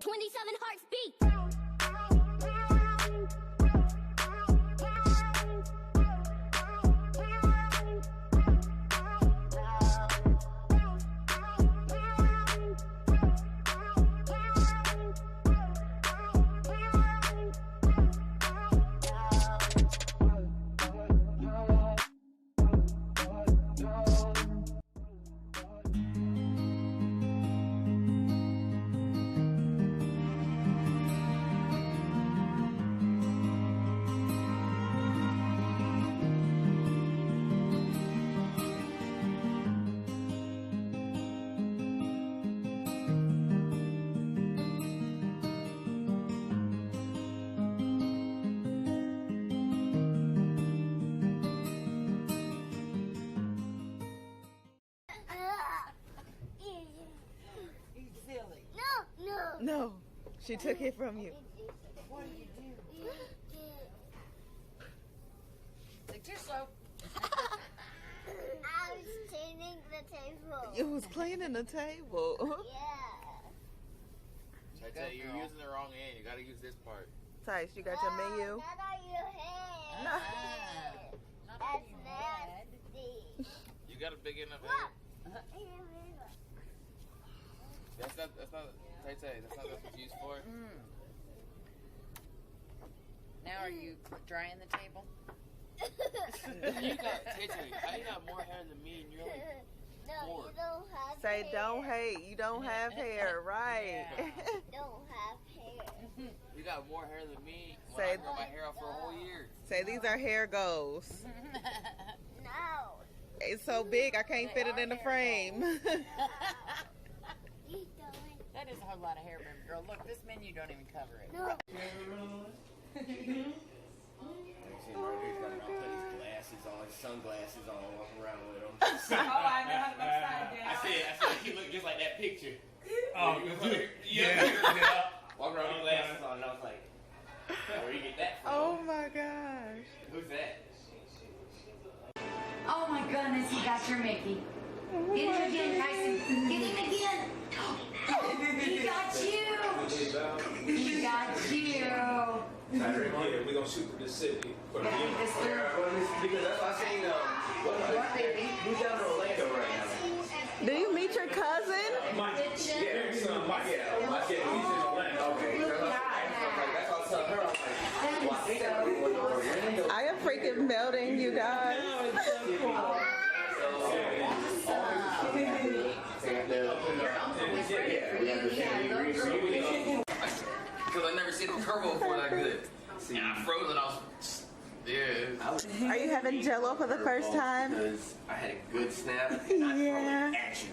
27 hearts beat. No, she took it from you. What did you do? Like, you're slow. I was cleaning the table. You was cleaning the table. Yeah. I tell you, you're using the wrong hand. You gotta use this part. Tice, you got your menu? Not on your head. Not That's on your head. nasty. You got a big enough head. That's not, Tay-Tay, that's not what it's used for. Now are you drying the table? You got, Tay-Tay, how you got more hair than me and you're like, No, you don't have Say, hair. don't hate. You don't have hair, right? Yeah. Don't have hair. you got more hair than me when Say- I grow my hair out for a whole year. Say, these are hair goals. No. It's so big, I can't fit it in the frame. You don't. That is a whole lot of hair, baby girl. Look, this menu don't even cover it. No. Glasses on, sunglasses on, walking around with them. Oh, I know how to upside down. I said, he looked just like that picture. Oh, yeah. Walking around with glasses on, and I was like, where you get that from? Oh my gosh. Who's that? Oh my goodness, he got your Mickey. Get him again, Tyson. Get him again. He got you. He got you. Yeah, we're gonna shoot for the city. For the This through. Because that's why I seen, What, baby? who's down in Orlando right now? Do you meet your cousin? Mike. Yeah, son, Mike. Yeah, Mike. Yeah, he's in Atlanta. Okay. That's why I was telling her, I was like, well, I think I'm going to Orlando. I am freaking melting, you guys. Because I never seen a turbo before that good. And I froze and I was, yeah. Are you having Jello for the first time? Because I had a good snap and I Yeah. throw it at you.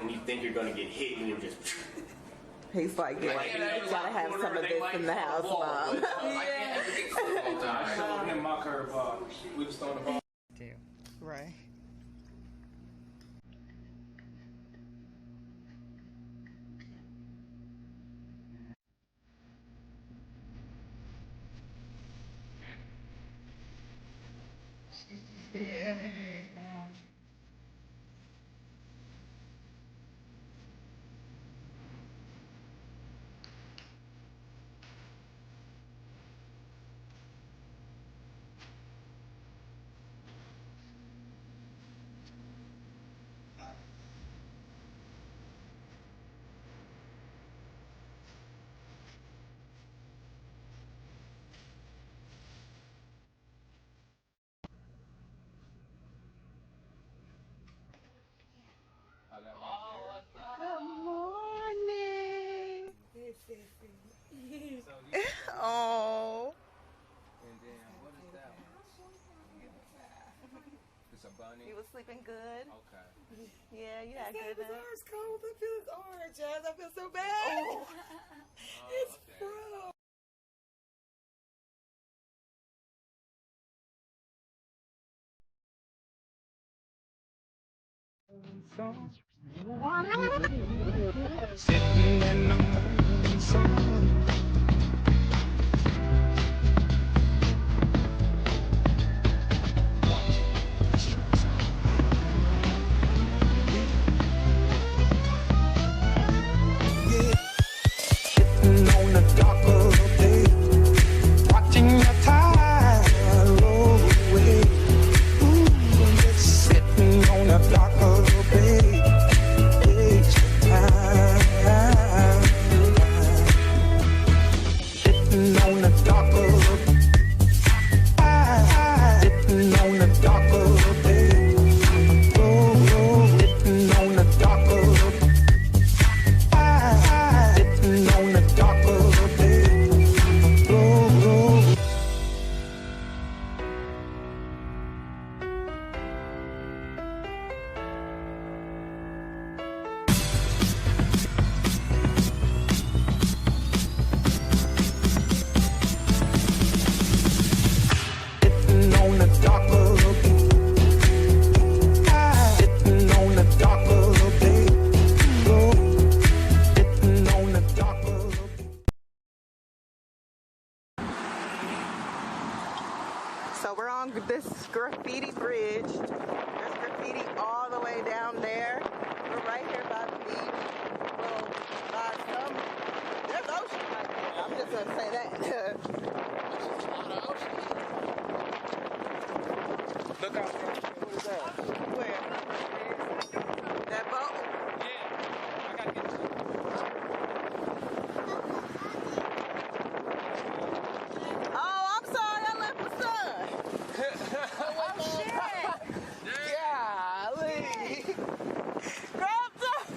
And you think you're gonna get hit and you just. He's like, yeah, you gotta have some of this in the house, Mom. I can't ever get football I time. showed him my curveball. We was throwing the ball. Right. Good morning. Oh. And then what is that one? It's a bunny. You was sleeping good? Okay. Yeah, you had good night. It's cold. I feel it's orange, Jazz. I feel so bad. Oh. It's frozen. Sitting in the morning sun. So we're on this graffiti bridge. There's graffiti all the way down there. We're right here by the beach. Well, by some, there's ocean right there. I'm just gonna say that. Look out. What is that? Where? That boat? Yeah. I gotta get this. Oh, I'm sorry, I left my son. Oh, shit. Golly. Grab some.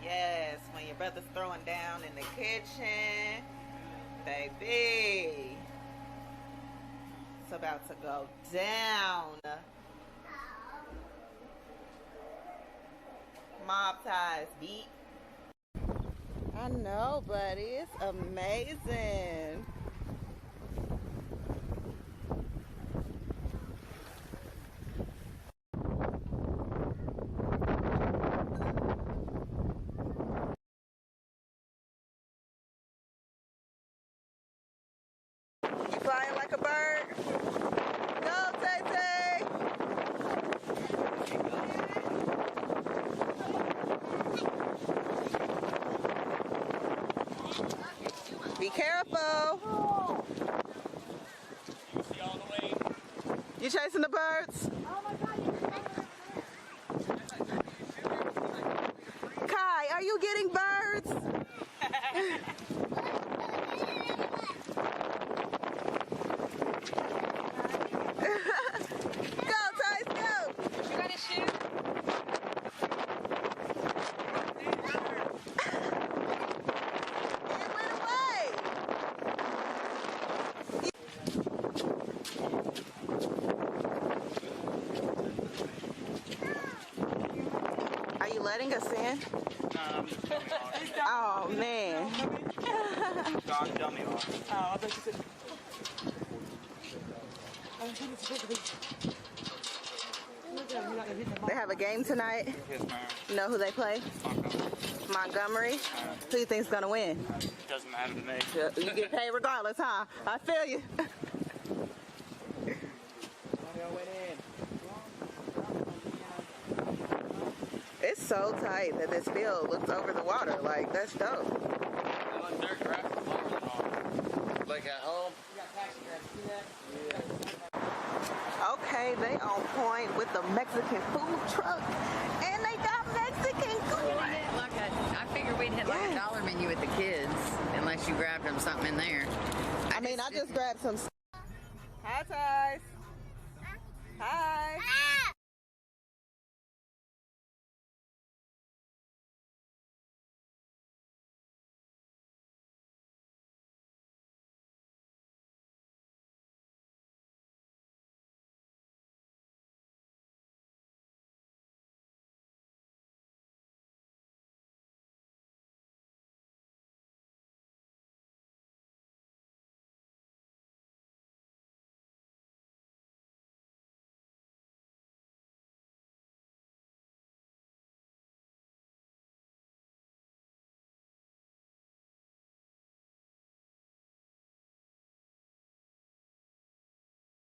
Yes, when your brother's throwing down in the kitchen, baby. It's about to go down. Mob ties, beat. I know, buddy. It's amazing. You flying like a bird? Go, Tay-Tay! Be careful. You chasing the birds? Kai, are you getting birds? Go, Tice, go. You gonna shoot? It went away. Are you letting us in? Oh, man. They have a game tonight. You know who they play? Montgomery. Who you think's gonna win? Doesn't matter to me. You get paid regardless, huh? I feel you. It's so tight that this field looks over the water. Like, that's dope. Like at home. Okay, they on point with the Mexican food truck, and they got Mexican food. I figured we'd hit like a dollar menu with the kids, unless you grabbed them something in there. I mean, I just grabbed some. Hi, Tice. Hi.